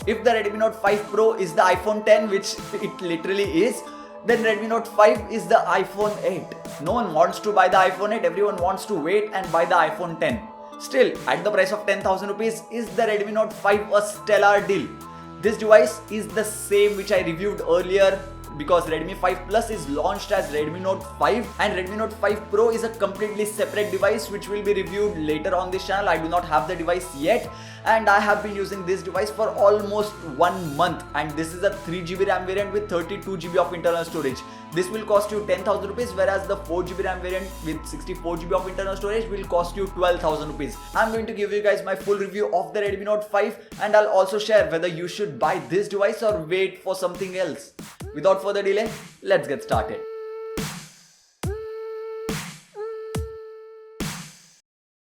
If the Redmi Note 5 Pro is the iPhone 10, which it literally is, then Redmi Note 5 is the iPhone 8. No one wants to buy the iPhone 8, everyone wants to wait and buy the iPhone 10. Still, at the price of 10,000 rupees, is the Redmi Note 5 a stellar deal? This device is the same which I reviewed earlier, because Redmi 5 Plus is launched as Redmi Note 5 and Redmi Note 5 Pro is a completely separate device which will be reviewed later on this channel. I do not have the device yet and I have been using this device for almost 1 month, and this is a 3GB RAM variant with 32GB of internal storage. This will cost you 10,000 rupees, whereas the 4GB RAM variant with 64GB of internal storage will cost you 12,000 rupees. I'm going to give you guys my full review of the Redmi Note 5 and I'll also share whether you should buy this device or wait for something else. Without further delay, let's get started.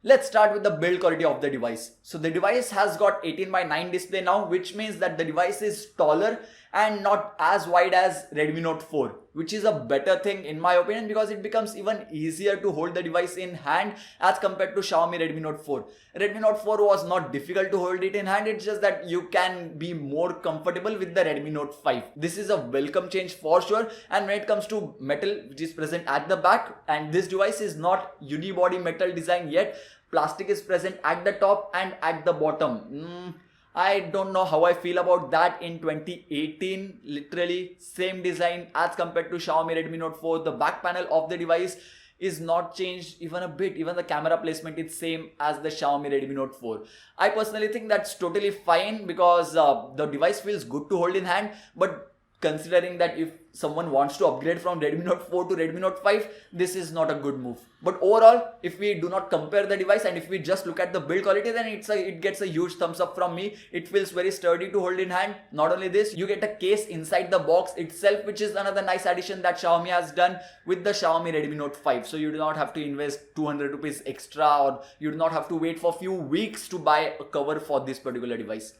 Let's start with the build quality of the device. So the device has got 18:9 display now, which means that the device is taller and not as wide as Redmi Note 4, which is a better thing in my opinion, because it becomes even easier to hold the device in hand as compared to Xiaomi Redmi Note 4. Redmi Note 4 was not difficult to hold it in hand, it's just that you can be more comfortable with the Redmi Note 5. This is a welcome change for sure. And when it comes to metal, which is present at the back, and this device is not unibody metal design yet, plastic is present at the top and at the bottom. I don't know how I feel about that in 2018. Literally same design as compared to Xiaomi Redmi Note 4. The back panel of the device is not changed even a bit. Even the camera placement is same as the Xiaomi Redmi Note 4. I personally think that's totally fine, because the device feels good to hold in hand, but considering that if someone wants to upgrade from Redmi Note 4 to Redmi Note 5, this is not a good move. But overall, if we do not compare the device and if we just look at the build quality, then it gets a huge thumbs up from me. It feels very sturdy to hold in hand. Not only this, you get a case inside the box itself, which is another nice addition that Xiaomi has done with the Xiaomi Redmi Note 5. So you do not have to invest 200 rupees extra, or you do not have to wait for a few weeks to buy a cover for this particular device.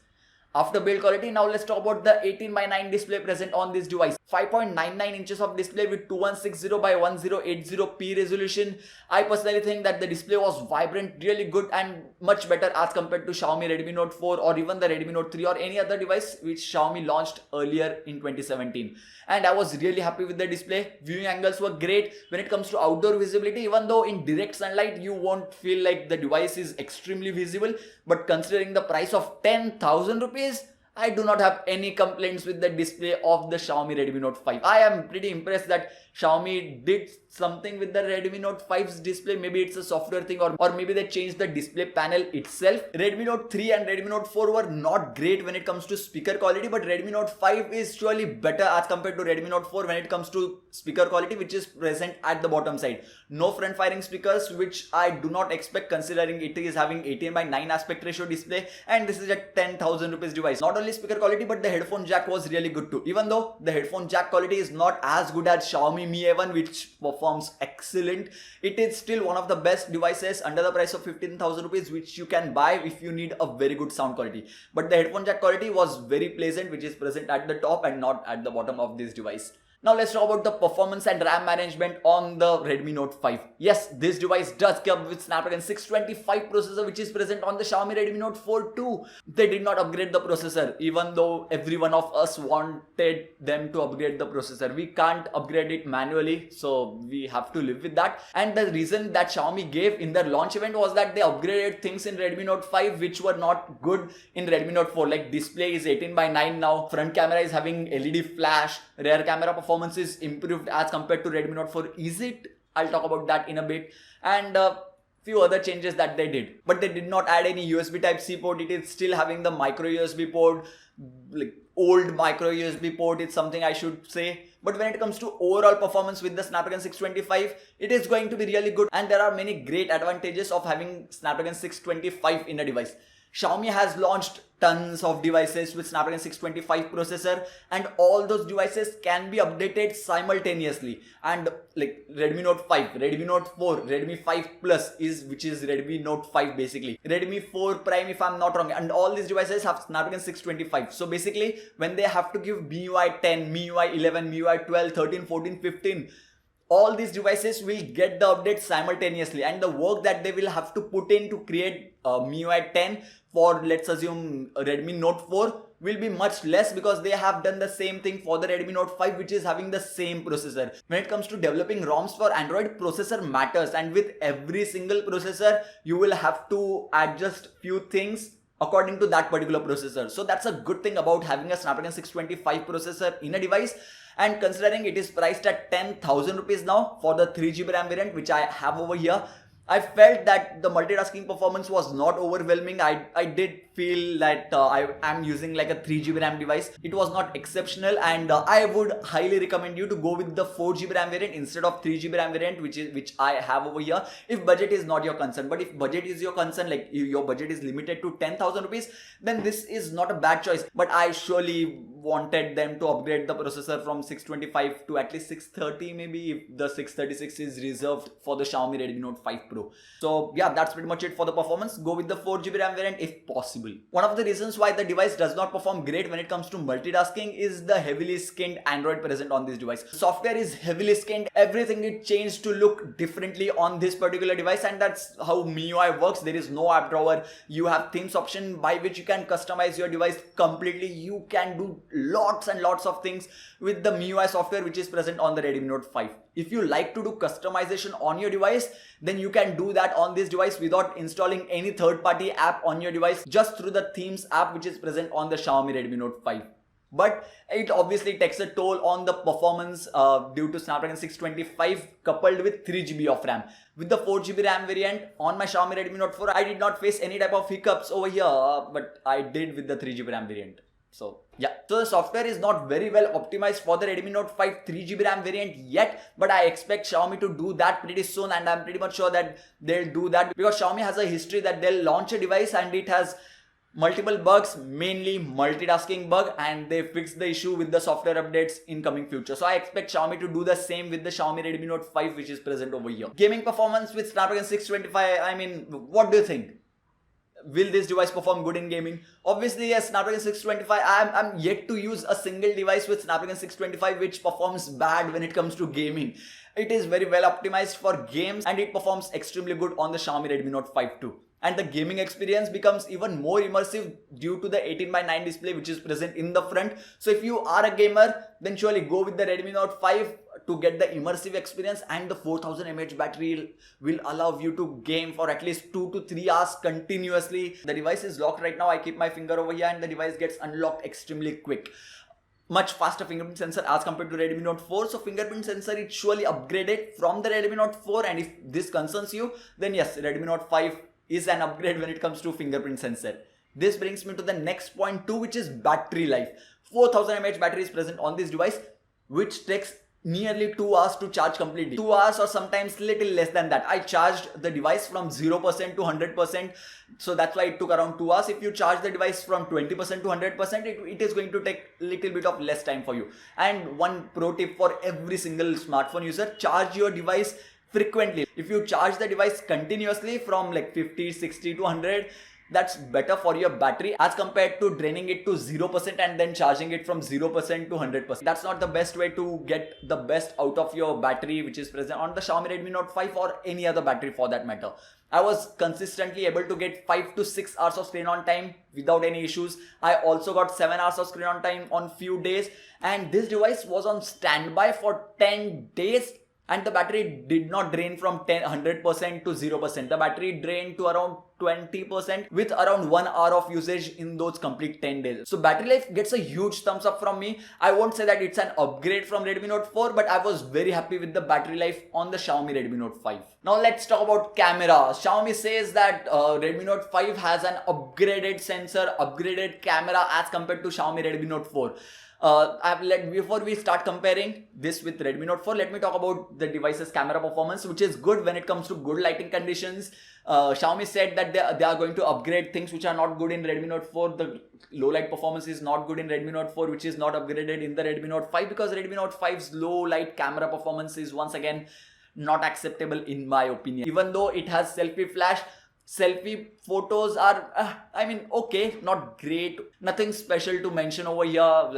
After build quality, now let's talk about the 18:9 display present on this device. 5.99 inches of display with 2160 by 1080p resolution. I personally think that the display was vibrant, really good, and much better as compared to Xiaomi Redmi Note 4 or even the Redmi Note 3 or any other device which Xiaomi launched earlier in 2017. And I was really happy with the display. Viewing angles were great. When it comes to outdoor visibility, even though in direct sunlight you won't feel like the device is extremely visible, but considering the price of 10,000 rupees, I do not have any complaints with the display of the Xiaomi Redmi Note 5. I am pretty impressed that Xiaomi did something with the Redmi Note 5's display. Maybe it's a software thing, or maybe they changed the display panel itself. Redmi Note 3 and Redmi Note 4 were not great when it comes to speaker quality, but Redmi Note 5 is surely better as compared to Redmi Note 4 when it comes to speaker quality, which is present at the bottom side. No front firing speakers, which I do not expect considering it is having 18:9 aspect ratio display and this is a 10,000 rupees device. Not only speaker quality, but the headphone jack was really good too. Even though the headphone jack quality is not as good as Xiaomi Mi A1, which performs excellent, it is still one of the best devices under the price of 15,000 rupees, which you can buy if you need a very good sound quality. But the headphone jack quality was very pleasant, which is present at the top and not at the bottom of this device. Now let's talk about the performance and RAM management on the Redmi Note 5. Yes, this device does come with Snapdragon 625 processor, which is present on the Xiaomi Redmi Note 4 too. They did not upgrade the processor, even though every one of us wanted them to upgrade the processor. We can't upgrade it manually, so we have to live with that. And the reason that Xiaomi gave in their launch event was that they upgraded things in Redmi Note 5 which were not good in Redmi Note 4. Like display is 18:9 now, front camera is having LED flash, rear camera performance is improved as compared to Redmi Note 4. Is it? I'll talk about that in a bit. And few other changes that they did. But they did not add any USB Type-C port. It is still having the micro USB port, like old micro USB port. It's something I should say. But when it comes to overall performance with the Snapdragon 625, it is going to be really good. And there are many great advantages of having Snapdragon 625 in a device. Xiaomi has launched tons of devices with Snapdragon 625 processor, and all those devices can be updated simultaneously. And like Redmi Note 5, Redmi Note 4, Redmi 5 Plus which is Redmi Note 5 basically, Redmi 4 Prime if I'm not wrong, and all these devices have Snapdragon 625. So basically when they have to give MIUI 10, MIUI 11, MIUI 12, 13, 14, 15, all these devices will get the update simultaneously, and the work that they will have to put in to create MIUI 10 for, let's assume, Redmi Note 4 will be much less because they have done the same thing for the Redmi Note 5, which is having the same processor. When it comes to developing ROMs for Android, processor matters, and with every single processor you will have to adjust few things according to that particular processor. So that's a good thing about having a Snapdragon 625 processor in a device. And considering it is priced at 10,000 rupees now for the 3GB RAM variant, which I have over here, I felt that the multitasking performance was not overwhelming. I did feel that I am using like a 3GB RAM device. It was not exceptional, and I would highly recommend you to go with the 4GB RAM variant instead of 3GB RAM variant, which I have over here, if budget is not your concern. But if budget is your concern, like if your budget is limited to 10,000 rupees, then this is not a bad choice. But I surely wanted them to upgrade the processor from 625 to at least 630, maybe, if the 636 is reserved for the Xiaomi Redmi Note 5 Pro. So yeah, that's pretty much it for the performance. Go with the 4GB RAM variant if possible. One of the reasons why the device does not perform great when it comes to multitasking is the heavily skinned Android present on this device. Software is heavily skinned. Everything is changed to look differently on this particular device, and that's how MIUI works. There is no app drawer. You have themes option by which you can customize your device completely. You can do lots and lots of things with the MIUI software which is present on the Redmi Note 5. If you like to do customization on your device, then you can do that on this device without installing any third-party app on your device, just through the themes app which is present on the Xiaomi Redmi Note 5. But it obviously takes a toll on the performance due to Snapdragon 625 coupled with 3GB of RAM. With the 4GB RAM variant on my Xiaomi Redmi Note 4, I did not face any type of hiccups over here, but I did with the 3GB RAM variant. So yeah, so the software is not very well optimized for the Redmi Note 5 3GB RAM variant yet, but I expect Xiaomi to do that pretty soon, and I'm pretty much sure that they'll do that because Xiaomi has a history that they'll launch a device and it has multiple bugs, mainly multitasking bug, and they fix the issue with the software updates in coming future. So I expect Xiaomi to do the same with the Xiaomi Redmi Note 5, which is present over here. Gaming performance with Snapdragon 625, I mean, what do you think? Will this device perform good in gaming? Obviously, yes, Snapdragon 625, I'm yet to use a single device with Snapdragon 625 which performs bad when it comes to gaming. It is very well optimized for games and it performs extremely good on the Xiaomi Redmi Note 5 too. And the gaming experience becomes even more immersive due to the 18:9 display which is present in the front. So if you are a gamer, then surely go with the Redmi Note 5 to get the immersive experience, and the 4000 mAh battery will allow you to game for at least 2 to 3 hours continuously. The device is locked right now. I keep my finger over here and the device gets unlocked extremely quick. Much faster fingerprint sensor as compared to Redmi Note 4. So fingerprint sensor is surely upgraded from the Redmi Note 4, and if this concerns you, then yes, Redmi Note 5 is an upgrade when it comes to fingerprint sensor. This brings me to the next point too, which is battery life. 4000 mAh battery is present on this device, which takes nearly 2 hours to charge completely. 2 hours or sometimes little less than that. I charged the device from 0% to 100%. So that's why it took around 2 hours. If you charge the device from 20% to 100%, it is going to take a little bit of less time for you. And one pro tip for every single smartphone user, charge your device frequently. If you charge the device continuously from like 50, 60 to 100, that's better for your battery as compared to draining it to 0% and then charging it from 0% to 100%. That's not the best way to get the best out of your battery which is present on the Xiaomi Redmi Note 5 or any other battery for that matter. I was consistently able to get 5 to 6 hours of screen on time without any issues. I also got 7 hours of screen on time on few days, and this device was on standby for 10 days. And the battery did not drain from 100% to 0%. The battery drained to around 20% with around 1 hour of usage in those complete 10 days. So battery life gets a huge thumbs up from me. I won't say that it's an upgrade from Redmi Note 4, but I was very happy with the battery life on the Xiaomi Redmi Note 5. Now let's talk about camera. Xiaomi says that Redmi Note 5 has an upgraded sensor, upgraded camera as compared to Xiaomi Redmi Note 4. Before we start comparing this with Redmi Note 4, let me talk about the device's camera performance, which is good when it comes to good lighting conditions. Xiaomi said that they are going to upgrade things which are not good in Redmi Note 4. The low light performance is not good in Redmi Note 4, which is not upgraded in the Redmi Note 5, because Redmi Note 5's low light camera performance is once again not acceptable in my opinion. Even though it has selfie flash, Selfie photos are, okay, not great, nothing special to mention over here.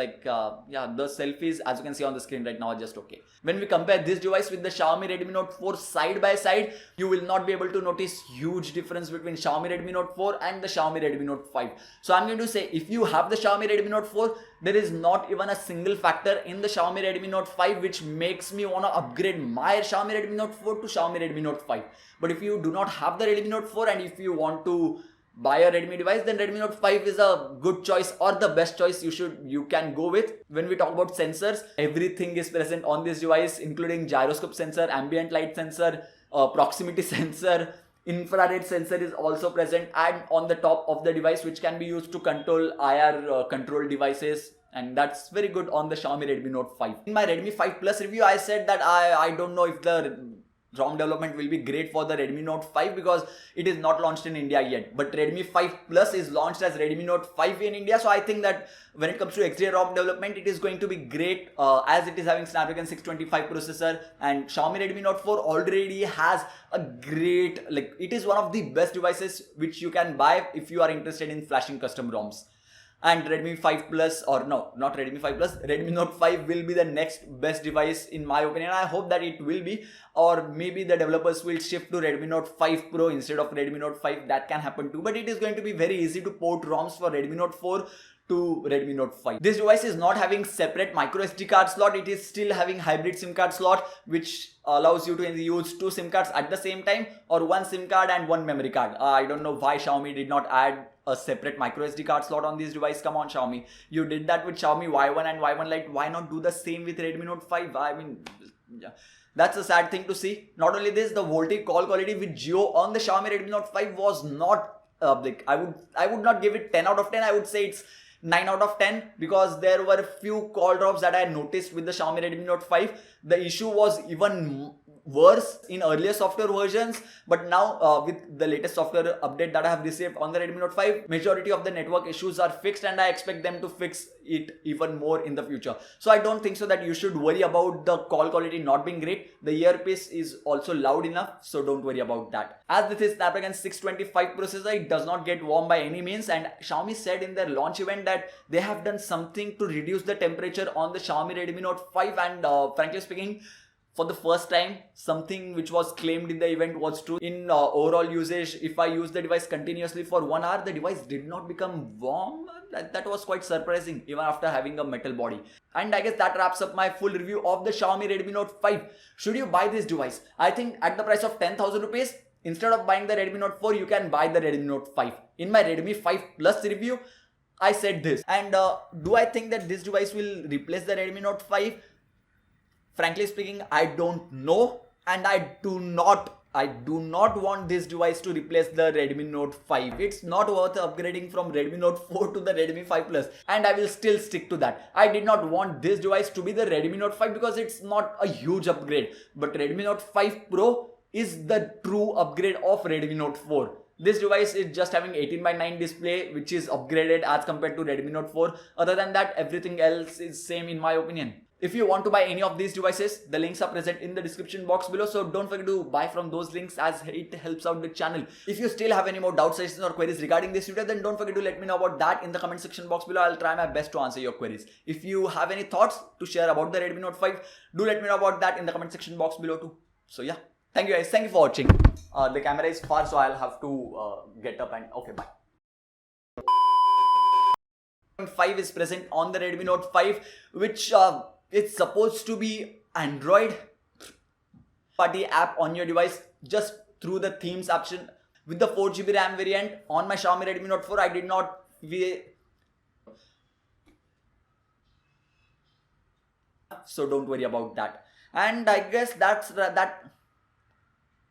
Yeah, the selfies, as you can see on the screen right now, are just okay. When we compare this device with the Xiaomi Redmi Note 4 side by side, you will not be able to notice huge difference between Xiaomi Redmi Note 4 and the Xiaomi Redmi Note 5. So I'm going to say, if you have the Xiaomi Redmi Note 4, there is not even a single factor in the Xiaomi Redmi Note 5 which makes me want to upgrade my Xiaomi Redmi Note 4 to Xiaomi Redmi Note 5. But if you do not have the Redmi Note 4 and if you want to buy a Redmi device, then Redmi Note 5 is a good choice or the best choice you can go with. When we talk about sensors, everything is present on this device, including gyroscope sensor, ambient light sensor, proximity sensor, infrared sensor is also present, and on the top of the device, which can be used to control IR control devices. And that's very good on the Xiaomi Redmi Note 5. In my Redmi 5 Plus review, I said that I don't know if the ROM development will be great for the Redmi Note 5 because it is not launched in India yet. But Redmi 5 Plus is launched as Redmi Note 5 in India. So I think that when it comes to XDR ROM development, it is going to be great as it is having Snapdragon 625 processor, and Xiaomi Redmi Note 4 already has a great, it is one of the best devices which you can buy if you are interested in flashing custom ROMs. And Redmi 5 Plus, or no, not Redmi 5 Plus, Redmi Note 5 will be the next best device in my opinion. I hope that it will be, or maybe the developers will shift to Redmi Note 5 Pro instead of Redmi Note 5. That can happen too, but it is going to be very easy to port ROMs for Redmi Note 4 to Redmi Note 5. This device is not having separate micro SD card slot. It is still having hybrid SIM card slot, which allows you to use two SIM cards at the same time, or one SIM card and one memory card. I don't know why Xiaomi did not add a separate micro SD card slot on this device. Come on, Xiaomi. You did that with Xiaomi Y1 and Y1 Lite. Why not do the same with Redmi Note 5? Yeah. That's a sad thing to see. Not only this, the VoLTE call quality with Jio on the Xiaomi Redmi Note 5 was not I would not give it 10 out of 10. I would say it's 9 out of 10 because there were few call drops that I noticed with the Xiaomi Redmi Note 5. The issue was even worse in earlier software versions, but now with the latest software update that I have received on the Redmi Note 5, majority of the network issues are fixed, and I expect them to fix it even more in the future. So I don't think so that you should worry about the call quality not being great. The earpiece is also loud enough, so don't worry about that. As with its Snapdragon 625 processor, it does not get warm by any means, and Xiaomi said in their launch event that they have done something to reduce the temperature on the Xiaomi Redmi Note 5, and frankly speaking, for the first time, something which was claimed in the event was true. In overall usage, if I use the device continuously for 1 hour, the device did not become warm. That was quite surprising, even after having a metal body. And I guess that wraps up my full review of the Xiaomi Redmi Note 5. Should you buy this device? I think at the price of 10,000 rupees, instead of buying the Redmi Note 4, you can buy the Redmi Note 5. In my Redmi 5 Plus review, I said this. And do I think that this device will replace the Redmi Note 5? Frankly speaking, I don't know, and I do not want this device to replace the Redmi Note 5. It's not worth upgrading from Redmi Note 4 to the Redmi 5 Plus, and I will still stick to that. I did not want this device to be the Redmi Note 5 because it's not a huge upgrade, but Redmi Note 5 Pro is the true upgrade of Redmi Note 4. This device is just having 18:9 display, which is upgraded as compared to Redmi Note 4. Other than that, everything else is same in my opinion. If you want to buy any of these devices, the links are present in the description box below, so don't forget to buy from those links as it helps out the channel. If you still have any more doubts, suggestions or queries regarding this video, then don't forget to let me know about that in the comment section box below. I'll try my best to answer your queries. If you have any thoughts to share about the Redmi Note 5, do let me know about that in the comment section box below too. So yeah, thank you guys. Thank you for watching. The camera is far, so I'll have to get up and okay, bye. 5 is present on the Redmi Note 5, which it's supposed to be Android party app on your device just through the themes option. With the 4GB RAM variant on my Xiaomi Redmi Note 4, I did not. So don't worry about that. And I guess that's that.